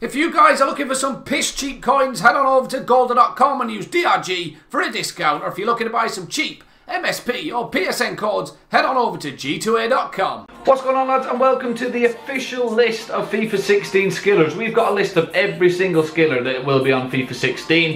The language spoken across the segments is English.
If you guys are looking for some piss cheap coins, head on over to golder.com and use DRG for a discount. Or if you're looking to buy some cheap MSP or PSN codes, head on over to G2A.com. What's going on, lads, and welcome to the official list of FIFA 16 skillers. We've got a list of every single skiller that will be on FIFA 16.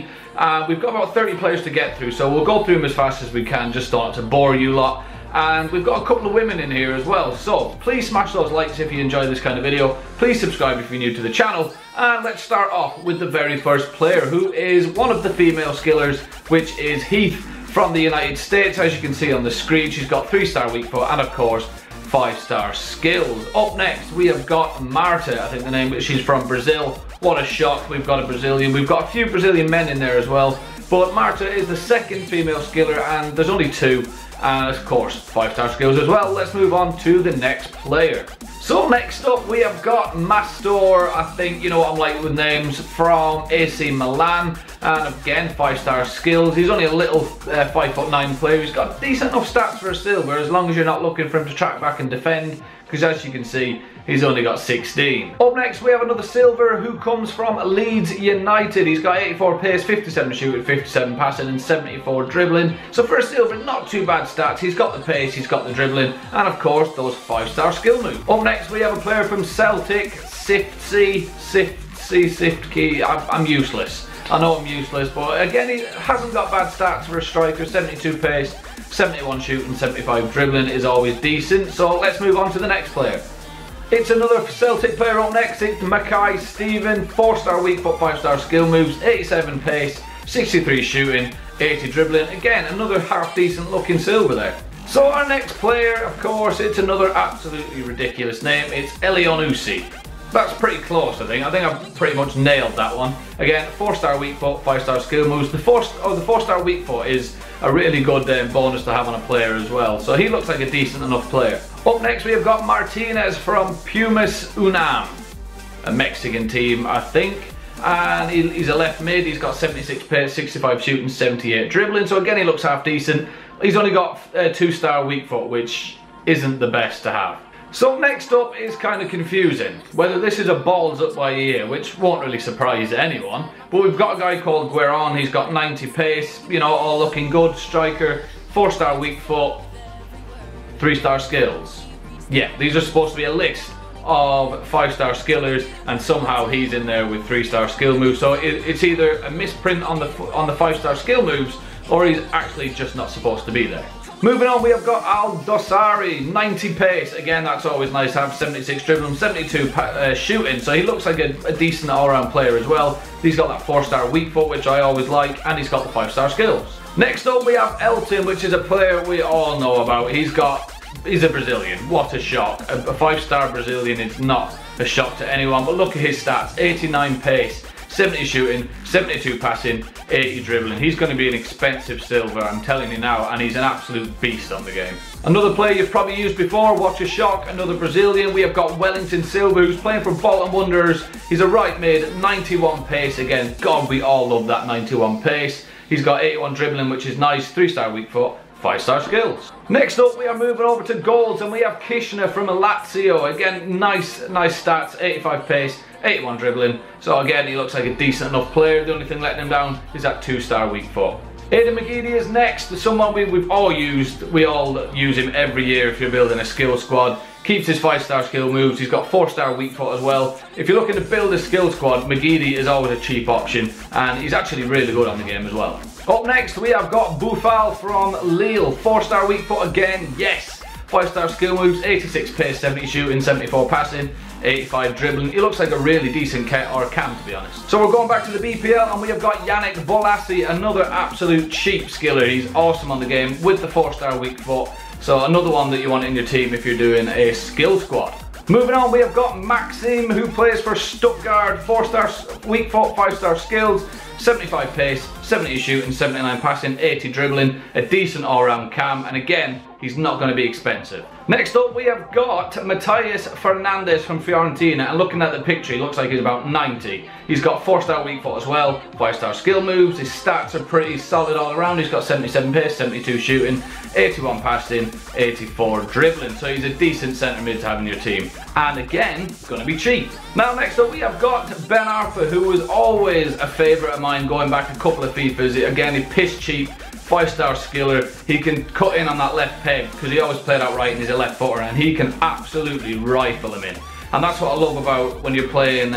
We've got about 30 players to get through, so we'll go through them as fast as we can, just not to bore you lot. And we've got a couple of women in here as well, so please smash those likes if you enjoy this kind of video. Please subscribe if you're new to the channel. And let's start off with the very first player, who is one of the female skillers, which is Heath from the United States. As you can see on the screen, she's got 3-star weak foot and of course 5-star skills. Up next we have got Marta, I think the name, she's from Brazil. What a shock, we've got a Brazilian. We've got a few Brazilian men in there as well, but Marta is the second female skiller and there's only two. And of course 5-star skills as well. Let's move on to the next player. So next up we have got Mastor, I think you know what I'm like with names, from AC Milan, and again 5-star skills. He's only a little 5'9" player. He's got decent enough stats for a silver, as long as you're not looking for him to track back and defend, because as you can see he's only got 16. Up next we have another silver who comes from Leeds United. He's got 84 pace, 57 shooting, 57 passing and 74 dribbling. So for a silver, not too bad stats. He's got the pace, he's got the dribbling, and of course those 5-star skill moves. Up next we have a player from Celtic, Sift Key. I'm useless. I know I'm useless, but again he hasn't got bad stats for a striker. 72 pace, 71 shooting, 75 dribbling is always decent. So let's move on to the next player. It's another Celtic player up next. It's Mackay Stephen, 4-star weak foot, 5-star skill moves, 87 pace, 63 shooting, 80 dribbling. Again, another half decent looking silver there. So our next player, of course, it's another absolutely ridiculous name. It's Elionusi. That's pretty close, I think. I've pretty much nailed that one. Again, 4-star weak foot, 5-star skill moves. The 4-star weak foot is a really good bonus to have on a player as well. So he looks like a decent enough player. Up next we have got Martinez from Pumas Unam, a Mexican team, I think. And he's a left mid. He's got 76 pace, 65 shooting, 78 dribbling. So again, he looks half decent. He's only got a 2-star weak foot, which isn't the best to have. So next up is kind of confusing, whether this is a balls up by ear, which won't really surprise anyone, but we've got a guy called Gueron. He's got 90 pace, you know, all looking good, striker, 4-star weak foot, 3-star skills. Yeah, these are supposed to be a list of 5-star skillers, and somehow he's in there with 3-star skill moves. So it's either a misprint on the 5-star skill moves, or he's actually just not supposed to be there. Moving on, we have got Al Dossari, 90 pace. Again, that's always nice to have. 76 dribbling, 72 shooting. So he looks like a decent all-round player as well. He's got that 4-star weak foot, which I always like, and he's got the 5-star skills. Next up, we have Elton, which is a player we all know about. He's a Brazilian. What a shock. A 5-star Brazilian is not a shock to anyone, but look at his stats. 89 pace, 70 shooting, 72 passing, 80 dribbling. He's going to be an expensive silver, I'm telling you now, and he's an absolute beast on the game. Another player you've probably used before, watch a shock, another Brazilian. We have got Wellington Silva, who's playing for Bolton Wanderers. He's a right mid, 91 pace. Again, God, we all love that 91 pace. He's got 81 dribbling, which is nice, 3-star weak foot, 5-star skills. Next up we are moving over to golds, and we have Kishner from Lazio. Again, nice stats, 85 pace, 81 dribbling. So again, he looks like a decent enough player. The only thing letting him down is that 2-star weak foot. Aidan McGeady is next, someone we've all used. We all use him every year if you're building a skill squad. Keeps his 5-star skill moves. He's got 4-star weak foot as well. If you're looking to build a skill squad, McGeady is always a cheap option, and he's actually really good on the game as well. Up next we have got Boufal from Lille, 4-star weak foot again, yes. 5-star skill moves, 86 pace, 70 shooting, 74 passing, 85 dribbling. He looks like a really decent cam, to be honest. So we're going back to the BPL, and we have got Yannick Bolasie, another absolute cheap skiller. He's awesome on the game with the 4-star weak foot. So another one that you want in your team if you're doing a skill squad. Moving on, we have got Maxim, who plays for Stuttgart, 4-star weak foot, 5-star skills, 75 pace, 70 shooting, 79 passing, 80 dribbling, a decent all-round cam, and again, he's not going to be expensive. Next up we have got Matthias Fernandes from Fiorentina, and looking at the picture he looks like he's about 90. He's got 4-star weak foot as well, 5-star skill moves, his stats are pretty solid all around. He's got 77 pace, 72 shooting, 81 passing, 84 dribbling, so he's a decent centre mid to have in your team, and again, going to be cheap. Now next up we have got Ben Arfa, who was always a favourite of mine going back a couple of FIFAs. Again, he's piss cheap, 5-star skiller. He can cut in on that left peg because he always played out right and he's a left footer, and he can absolutely rifle him in. And that's what I love about when you're playing,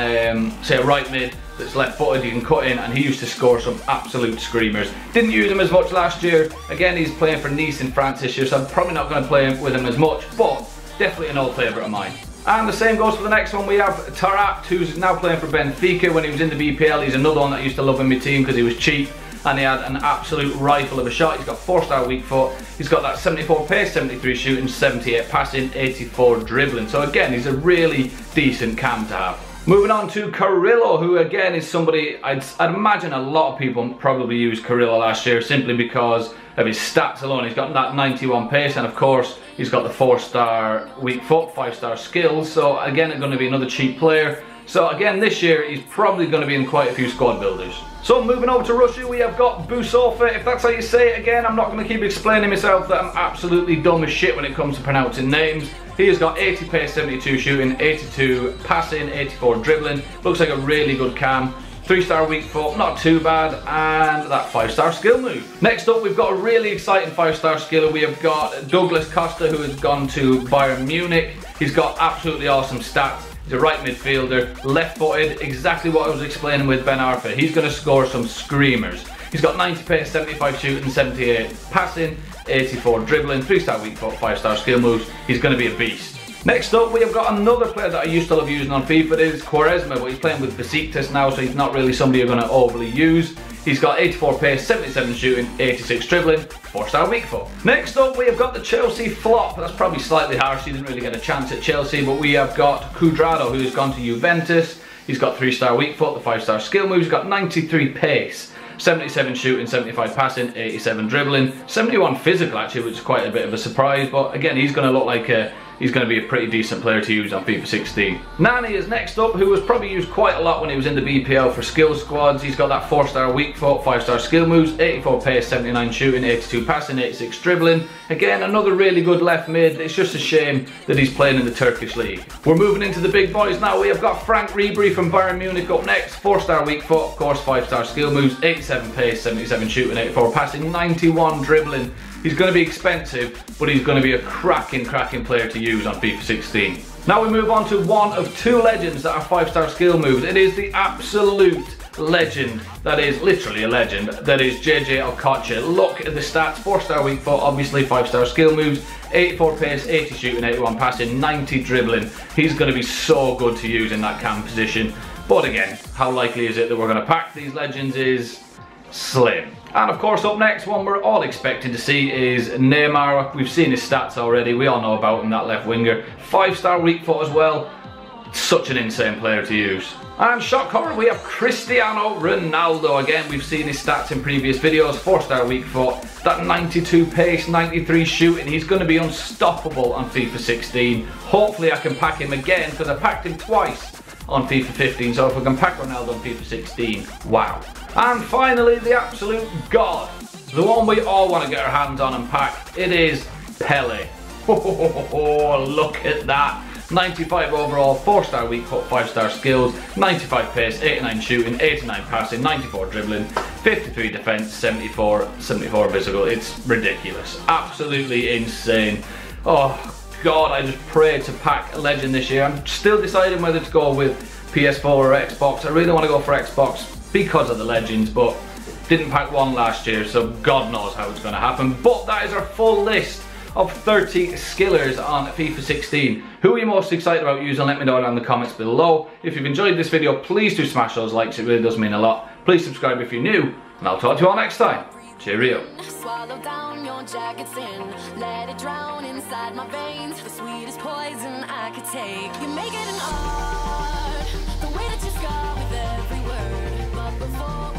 say, a right mid that's left footed. You can cut in, and he used to score some absolute screamers. Didn't use him as much last year. Again, he's playing for Nice in France this year, so I'm probably not going to play with him as much, but definitely an old favourite of mine. And the same goes for the next one. We have Tarat, who's now playing for Benfica. When he was in the BPL, he's another one that I used to love in my team because he was cheap and he had an absolute rifle of a shot. He's got 4-star weak foot, he's got that 74 pace, 73 shooting, 78 passing, 84 dribbling. So again, he's a really decent cam to have. Moving on to Carrillo, who again is somebody I'd imagine a lot of people probably used Carrillo last year simply because of his stats alone. He's got that 91 pace, and of course he's got the 4-star weak foot, 5-star skills. So again, it's going to be another cheap player. So again, this year he's probably going to be in quite a few squad builders. So moving over to Russia, we have got Busofa, if that's how you say it. Again, I'm not going to keep explaining myself that I'm absolutely dumb as shit when it comes to pronouncing names. He has got 80 pace, 72 shooting, 82 passing, 84 dribbling. Looks like a really good cam. 3-star weak foot, not too bad, and that 5-star skill move. Next up, we've got a really exciting 5-star skiller. We have got Douglas Costa, who has gone to Bayern Munich. He's got absolutely awesome stats. He's a right midfielder, left-footed, exactly what I was explaining with Ben Arfa. He's going to score some screamers. He's got 90 pace, 75 shooting, 78 passing, 84 dribbling, 3-star weak foot, 5-star skill moves. He's going to be a beast. Next up, we have got another player that I used to love using on FIFA. It is Quaresma, but he's playing with Besiktas now, so he's not really somebody you're going to overly use. He's got 84 pace, 77 shooting, 86 dribbling, 4-star weak foot. Next up, we have got the Chelsea flop. That's probably slightly harsh. He didn't really get a chance at Chelsea, but we have got Cuadrado, who's gone to Juventus. He's got 3-star weak foot, the 5-star skill moves. He's got 93 pace, 77 shooting, 75 passing, 87 dribbling, 71 physical actually, which is quite a bit of a surprise. But again, he's going to look like he's going to be a pretty decent player to use on FIFA 16. Nani is next up, who was probably used quite a lot when he was in the BPL for skill squads. He's got that 4-star weak foot, 5-star skill moves, 84 pace, 79 shooting, 82 passing, 86 dribbling. Again, another really good left mid. It's just a shame that he's playing in the Turkish league. We're moving into the big boys now. We have got Frank Ribery from Bayern Munich up next. 4-star weak foot, of course, 5-star skill moves, 87 pace, 77 shooting, 84 passing, 91 dribbling. He's going to be expensive, but he's going to be a cracking player to use on FIFA 16. Now we move on to one of two legends that are 5-star skill moves. It is the absolute legend, that is literally a legend, that is JJ Okocha. Look at the stats, 4-star weak foot, obviously 5-star skill moves, 84 pace, 80 shooting, 81 passing, 90 dribbling. He's going to be so good to use in that cam position. But again, how likely is it that we're going to pack these legends is slim. And of course, up next, one we're all expecting to see is Neymar. We've seen his stats already. We all know about him, that left winger. 5-star weak foot as well. Such an insane player to use. And shot caller, we have Cristiano Ronaldo. Again, we've seen his stats in previous videos. 4-star weak foot, that 92 pace, 93 shooting. He's going to be unstoppable on FIFA 16. Hopefully I can pack him again, because I packed him twice on FIFA 15. So if I can pack Ronaldo on FIFA 16, wow. And finally, the absolute god, the one we all want to get our hands on and pack, it is PELE. Oh, look at that. 95 overall, 4-star weak foot, 5-star skills, 95 pace, 89 shooting, 89 passing, 94 dribbling, 53 defense, 74 physical. It's ridiculous. Absolutely insane. Oh god, I just pray to pack a legend this year. I'm still deciding whether to go with PS4 or Xbox. I really want to go for Xbox because of the legends, but didn't pack one last year, so God knows how it's going to happen. But that is our full list of 30 skillers on FIFA 16. Who are you most excited about using? Let me know down in the comments below. If you've enjoyed this video, please do smash those likes, it really does mean a lot. Please subscribe if you're new, and I'll talk to you all next time. Cheerio. Swallow down your jacket's in, let it drown inside my veins. The sweetest poison I could take. You make it an art, the way that you scar with every word. But before